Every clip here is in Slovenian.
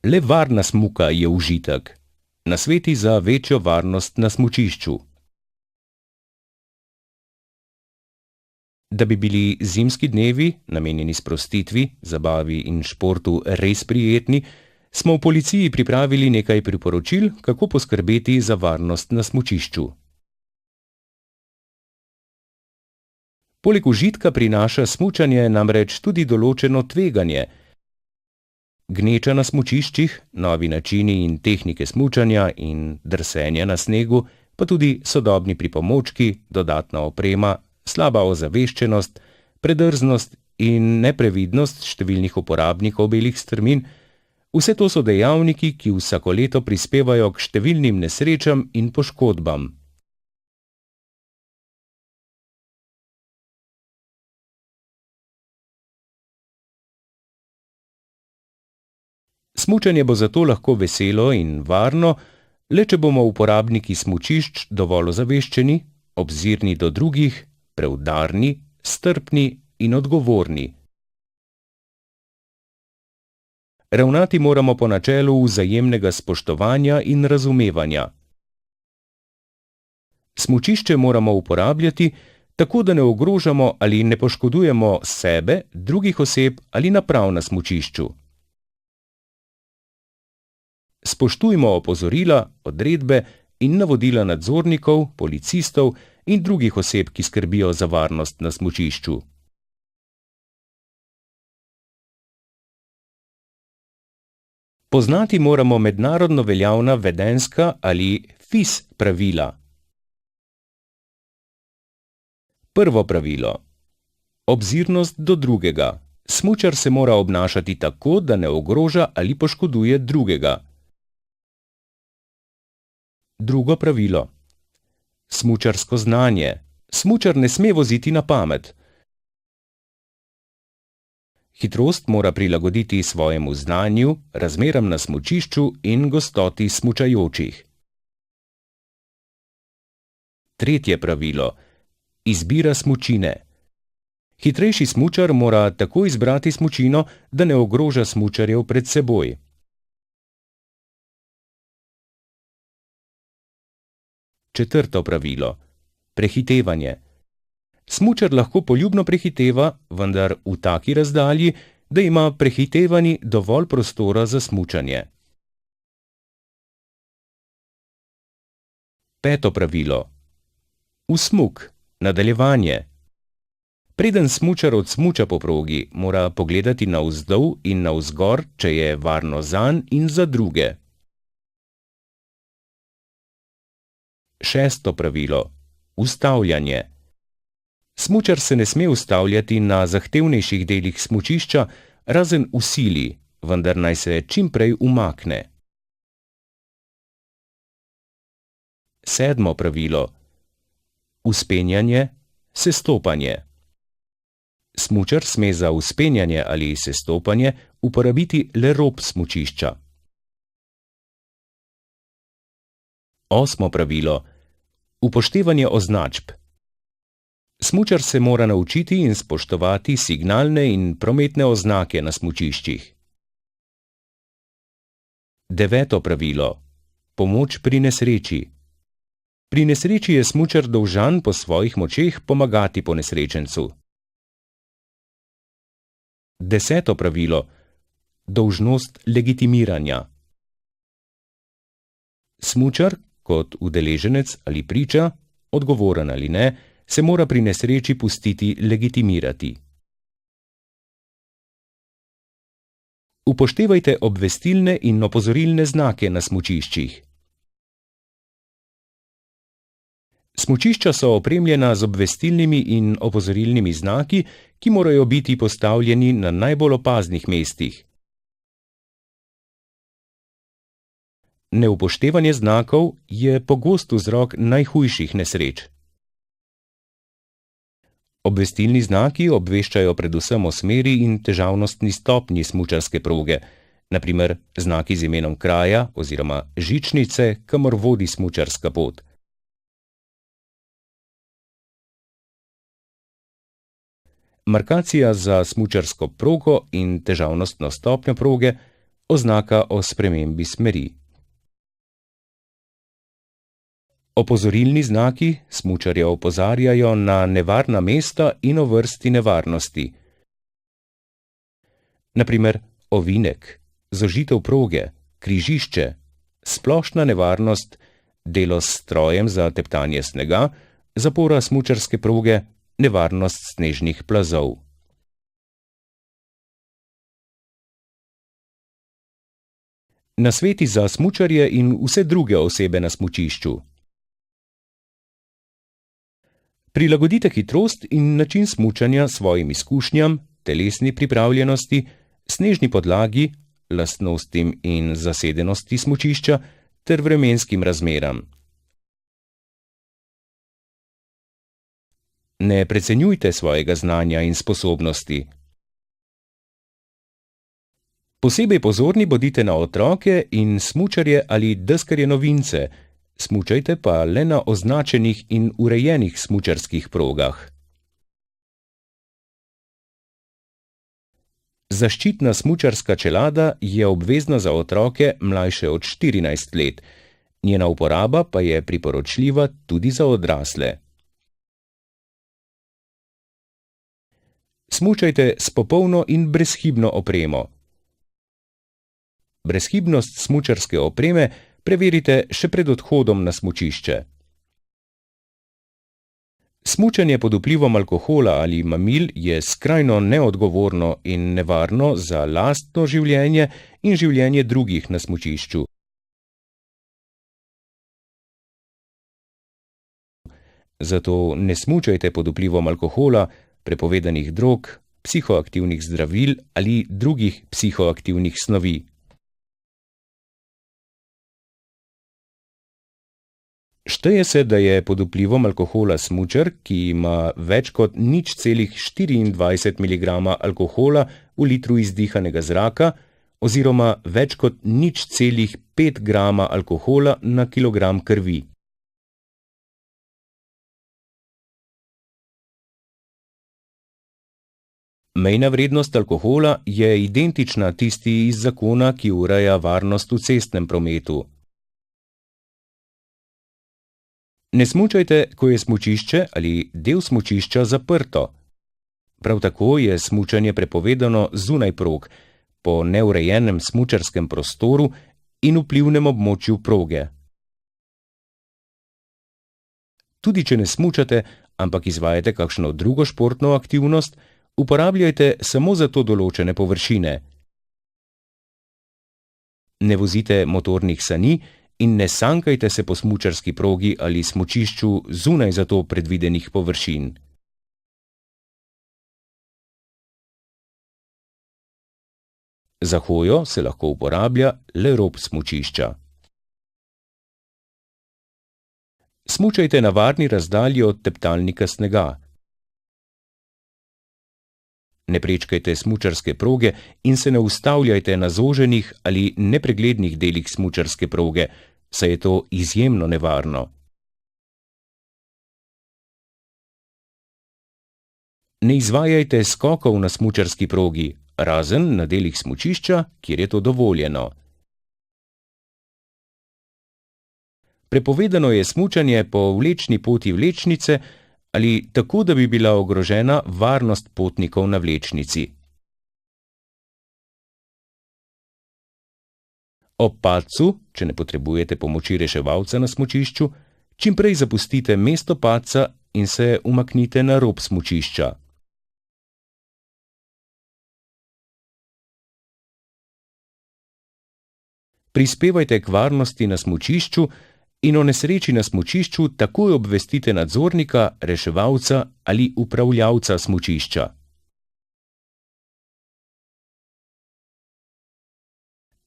Le varna smuka je užitek. Nasveti za večjo varnost na smučišču. Da bi bili zimski dnevi, namenjeni sprostitvi, zabavi in športu, res prijetni, smo v policiji pripravili nekaj priporočil, kako poskrbeti za varnost na smučišču. Poleg užitka prinaša smučanje namreč tudi določeno tveganje. Gneča na smučiščih, novi načini in tehnike smučanja in drsenja na snegu, pa tudi sodobni pripomočki, dodatna oprema, slaba ozaveščenost, predrznost in neprevidnost številnih uporabnikov belih strmin, vse to so dejavniki, ki vsako leto prispevajo k številnim nesrečam in poškodbam. Smučanje bo zato lahko veselo in varno, le če bomo uporabniki smučišč dovolj ozaveščeni, obzirni do drugih, preudarni, strpni in odgovorni. Ravnati moramo po načelu vzajemnega spoštovanja in razumevanja. Smučišče moramo uporabljati tako, da ne ogrožamo ali ne poškodujemo sebe, drugih oseb ali naprav na smučišču. Spoštujmo opozorila, odredbe in navodila nadzornikov, policistov in drugih oseb, ki skrbijo za varnost na smučišču. Poznati moramo mednarodno veljavna vedenjska ali FIS pravila. Prvo pravilo. Obzirnost do drugega. Smučar se mora obnašati tako, da ne ogroža ali poškoduje drugega. Drugo pravilo. Smučarsko znanje. Smučar ne sme voziti na pamet. Hitrost mora prilagoditi svojemu znanju, razmeram na smučišču in gostoti smučajočih. Tretje pravilo. Izbira smučine. Hitrejši smučar mora tako izbrati smučino, da ne ogroža smučarjev pred seboj. Četrto pravilo. Prehitevanje. Smučar lahko poljubno prehiteva, vendar v taki razdalji, da ima prehitevani dovolj prostora za smučanje. Peto pravilo. Usmuk. Nadaljevanje. Preden smučar odsmuča po progi, mora pogledati navzdol in navzgor, če je varno zanj in za druge. Šesto pravilo. Ustavljanje. Smučar se ne sme ustavljati na zahtevnejših delih smučišča, razen v sili, vendar naj se čim prej umakne. Sedmo pravilo. Vzpenjanje, sestopanje. Smučar sme za vzpenjanje ali sestopanje uporabiti le rob smučišča. Osmo pravilo. Upoštevanje označb. Smučar se mora naučiti in spoštovati signalne in prometne oznake na smučiščih. Deveto pravilo. Pomoč pri nesreči. Pri nesreči je smučar dolžan po svojih močeh pomagati ponesrečencu. Deseto pravilo. Dolžnost legitimiranja. Smučar, kot udeleženec ali priča, odgovoren ali ne, se mora pri nesreči pustiti legitimirati. Upoštevajte obvestilne in opozorilne znake na smučiščih. Smučišča so opremljena z obvestilnimi in opozorilnimi znaki, ki morajo biti postavljeni na najbolj opaznih mestih. Neupoštevanje znakov je pogost vzrok najhujših nesreč. Obvestilni znaki obveščajo predvsem o smeri in težavnostni stopnji smučarske proge, na primer znaki z imenom kraja oziroma žičnice, kamor vodi smučarska pot. Markacija za smučarsko progo in težavnostno stopnjo proge, oznaka o spremembi smeri. Opozorilni znaki smučarja opozarjajo na nevarna mesta in o vrsti nevarnosti. Na primer, ovinek, zožitev proge, križišče, splošna nevarnost, delo s strojem za teptanje snega, zapora smučarske proge, nevarnost snežnih plazov. Nasveti za smučarje in vse druge osebe na smučišču. Prilagodite hitrost in način smučanja svojim izkušnjam, telesni pripravljenosti, snežni podlagi, lastnostim in zasedenosti smučišča ter vremenskim razmeram. Ne precenjujte svojega znanja in sposobnosti. Posebej pozorni bodite na otroke in smučarje ali deskarje novince, smučajte pa le na označenih in urejenih smučarskih progah. Zaščitna smučarska čelada je obvezna za otroke mlajše od 14 let, njena uporaba pa je priporočljiva tudi za odrasle. Smučajte s popolno in brezhibno opremo. Brezhibnost smučarske opreme preverite še pred odhodom na smučišče. Smučanje pod vplivom alkohola ali mamil je skrajno neodgovorno in nevarno za lastno življenje in življenje drugih na smučišču. Zato ne smučajte pod vplivom alkohola, prepovedanih drog, psihoaktivnih zdravil ali drugih psihoaktivnih snovi. Šteje se, da je pod vplivom alkohola smučar, ki ima več kot 0,24 mg alkohola v litru izdihanega zraka oziroma več kot 0,5 g alkohola na kilogram krvi. Mejna vrednost alkohola je identična tisti iz zakona, ki ureja varnost v cestnem prometu. Ne smučajte, ko je smučišče ali del smučišča zaprto. Prav tako je smučanje prepovedano zunaj prog, po neurejenem smučarskem prostoru in vplivnem območju proge. Tudi če ne smučate, ampak izvajate kakšno drugo športno aktivnost, uporabljajte samo za to določene površine. Ne vozite motornih sani in ne sankajte se po smučarski progi ali smučišču zunaj za to predvidenih površin. Za hojo se lahko uporablja le rob smučišča. Smučajte na varni razdalji od teptalnika snega. Ne prečkajte smučarske proge in se ne ustavljajte na zoženih ali nepreglednih delih smučarske proge, saj je to izjemno nevarno. Ne izvajajte skokov na smučarski progi, razen na delih smučišča, kjer je to dovoljeno. Prepovedano je smučanje po vlečni poti vlečnice ali tako, da bi bila ogrožena varnost potnikov na vlečnici. Ob padcu, če ne potrebujete pomoči reševalca na smučišču, čim prej zapustite mesto padca in se umaknite na rob smučišča. Prispevajte k varnosti na smučišču in o nesreči na smučišču takoj obvestite nadzornika, reševalca ali upravljavca smučišča.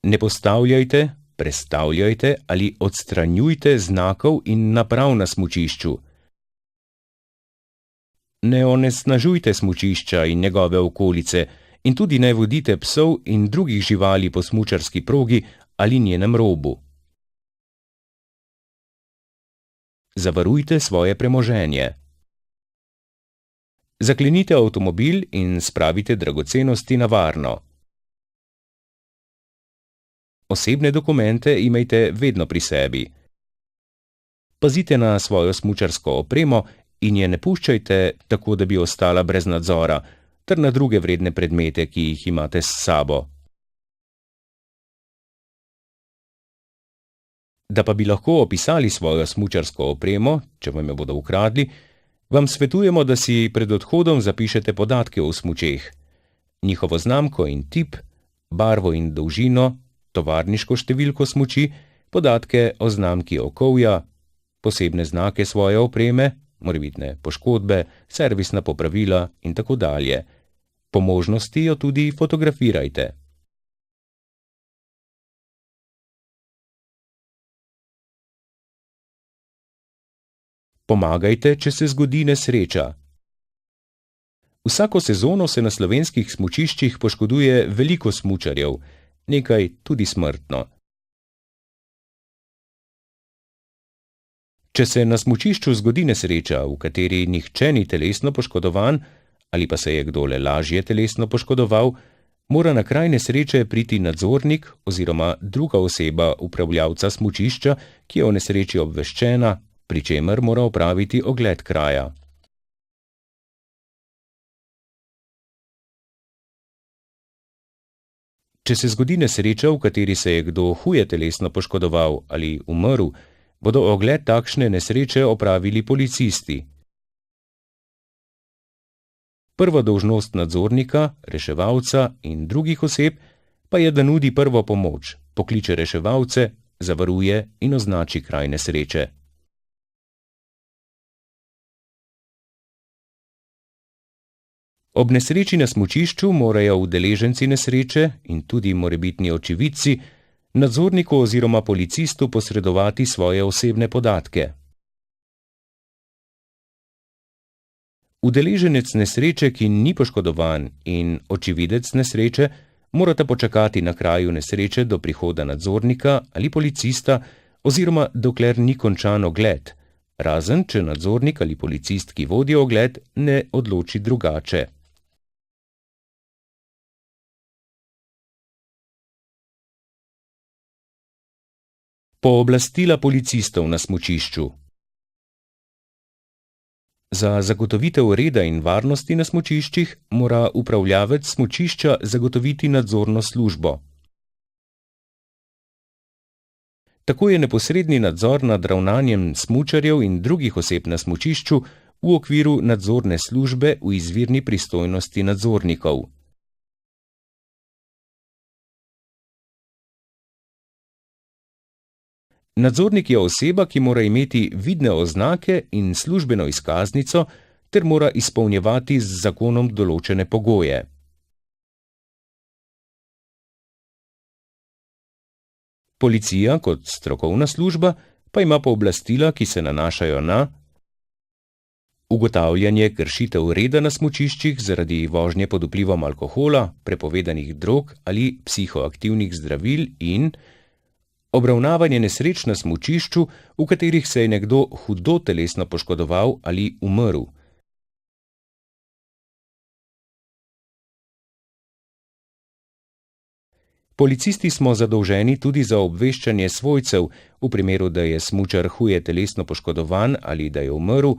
Ne postavljajte, prestavljajte ali odstranjujte znakov in naprav na smučišču. Ne onesnažujte smučišča in njegove okolice in tudi ne vodite psov in drugih živali po smučarski progi ali njenem robu. Zavarujte svoje premoženje. Zaklenite avtomobil in spravite dragocenosti na varno. Osebne dokumente imejte vedno pri sebi. Pazite na svojo smučarsko opremo in je ne puščajte tako, da bi ostala brez nadzora, ter na druge vredne predmete, ki jih imate s sabo. Da pa bi lahko opisali svojo smučarsko opremo, če vam jo bodo ukradli, vam svetujemo, da si pred odhodom zapišete podatke o smučeh, njihovo znamko in tip, barvo in dolžino, tovarniško številko smuči, podatke o znamki okovja, posebne znake svoje opreme, morebitne poškodbe, servisna popravila in tako dalje. Po možnosti jo tudi fotografirajte. Pomagajte, če se zgodi nesreča. Vsako sezono se na slovenskih smučiščih poškoduje veliko smučarjev, nekaj tudi smrtno. Če se na smučišču zgodi nesreča, v kateri nihče ni telesno poškodovan ali pa se je kdo le lažje telesno poškodoval, mora na kraj nesreče priti nadzornik oziroma druga oseba upravljavca smučišča, ki je o nesreči obveščena, pri čemer mora opraviti ogled kraja. Če se zgodi nesreča, v kateri se je kdo huje telesno poškodoval ali umrl, bodo ogled takšne nesreče opravili policisti. Prva dolžnost nadzornika, reševalca in drugih oseb pa je, da nudi prvo pomoč, pokliče reševalce, zavaruje in označi kraj nesreče. Ob nesreči na smučišču morajo udeleženci nesreče in tudi morebitni očividci nadzorniku oziroma policistu posredovati svoje osebne podatke. Udeleženec nesreče, ki ni poškodovan, in očividec nesreče morata počakati na kraju nesreče do prihoda nadzornika ali policista oziroma dokler ni končan ogled, razen če nadzornik ali policist, ki vodi ogled, ne odloči drugače. Pooblastila policistov na smučišču. Za zagotovitev reda in varnosti na smučiščih mora upravljavec smučišča zagotoviti nadzorno službo. Tako je neposredni nadzor nad ravnanjem smučarjev in drugih oseb na smučišču v okviru nadzorne službe v izvirni pristojnosti nadzornikov. Nadzornik je oseba, ki mora imeti vidne oznake in službeno izkaznico ter mora izpolnjevati z zakonom določene pogoje. Policija kot strokovna služba pa ima pooblastila, ki se nanašajo na ugotavljanje kršitev reda na smučiščih zaradi vožnje pod vplivom alkohola, prepovedanih drog ali psihoaktivnih zdravil in obravnavanje nesreč na smučišču, v katerih se je nekdo hudo telesno poškodoval ali umrl. Policisti smo zadolženi tudi za obveščanje svojcev v primeru, da je smučar huje telesno poškodovan ali da je umrl,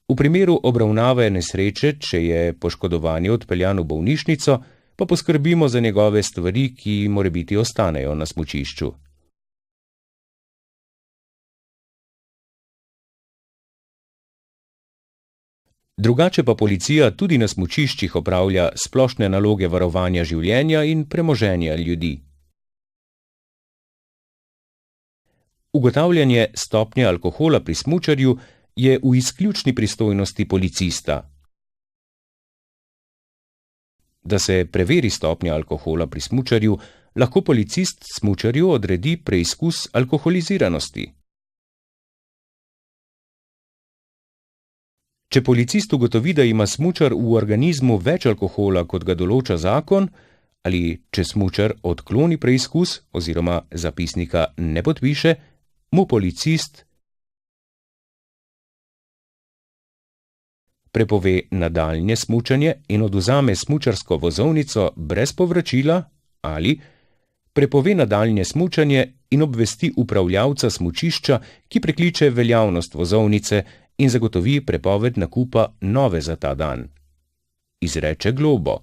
v primeru obravnave nesreče, če je poškodovani odpeljan v bolnišnico, pa poskrbimo za njegove stvari, ki morebiti ostanejo na smučišču. Drugače pa policija tudi na smučiščih opravlja splošne naloge varovanja življenja in premoženja ljudi. Ugotavljanje stopnje alkohola pri smučarju je v izključni pristojnosti policista. Da se preveri stopnja alkohola pri smučarju, lahko policist smučarju odredi preizkus alkoholiziranosti. Če policist ugotovi, da ima smučar v organizmu več alkohola, kot ga določa zakon, ali če smučar odkloni preizkus oziroma zapisnika ne podpiše, mu policist prepove nadaljnje smučanje in odvzame smučarsko vozovnico brez povračila ali, prepove nadaljnje smučanje in obvesti upravljavca smučišča, ki prekliče veljavnost vozovnice in zagotovi prepoved nakupa nove za ta dan. Izreče globo.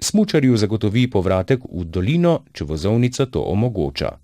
Smučarju zagotovi povratek v dolino, če vozovnica to omogoča.